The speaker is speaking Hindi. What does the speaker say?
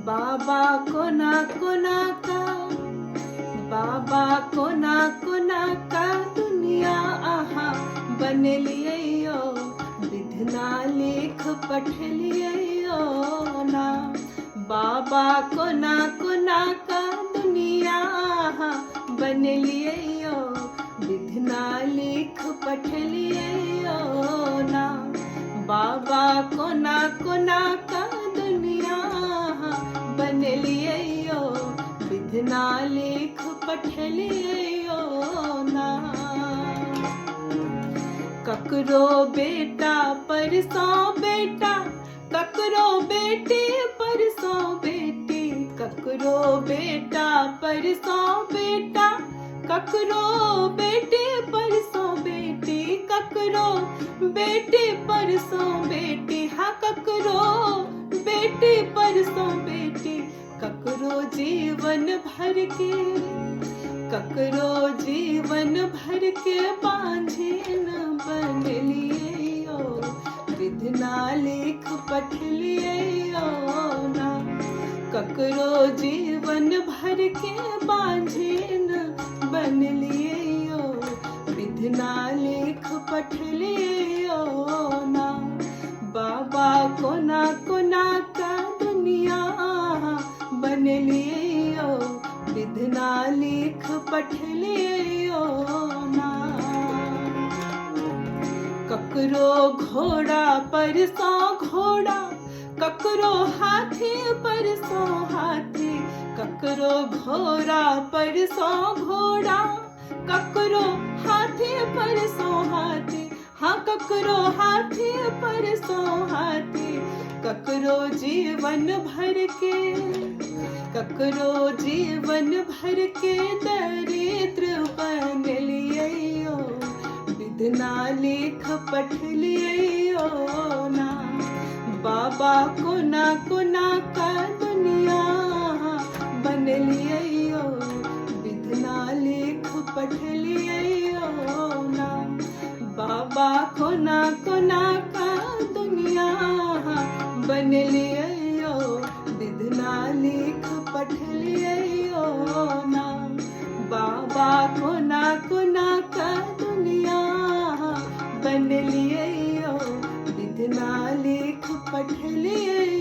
बाबा कोना का, बाबा कोना का दुनिया आहा बनलियो, विधना लेख पठलियो ना। बाबा कोना का दुनिया आहा बनलियो, विधना लेख पठलियो ना। बाबा कोना का दुनिया बनलियो, विधना लेख पठलियो ना। ककरो बेटा परसों बेटा, ककरो बेटी परसों बेटी, ककरो बेटा परसों बेटा, ककरो बेटी परसों बेटी, ककरो बेटी परसों बेटी, हाँ ककरो बेटी परसों बेटी। ककरो जीवन भर के, ककरो जीवन भर के बांझिन बनलियो, विधना लेख पठलियो ना। ककरो जीवन भर के बांझिन बनलियो, विधना लेख पठलियो ना। बाबा कोना का दुनिया बनलियो, विधना लेख पठलियो ना। ककरो घोड़ा परसों घोड़ा, ककरो हाथी परसों हाथी, ककरो घोड़ा परसों घोड़ा, ककरो हाथी परसों हाथी, हाँ ककरो हाथी परसों हाथी। ककरो जीवन भर के, ककरो जीवन भर के दरिद्र बनलियो, विधना लेख पठलियो ना। बाबा कोना का दुनिया बनलियो, विधना लेख पठलियो ना। बाबा कोना का दुनिया बनलियो, विधना लेख पठलियो ना। बाबा कोना का दुनिया बनलियो, विधना लेख पठलियो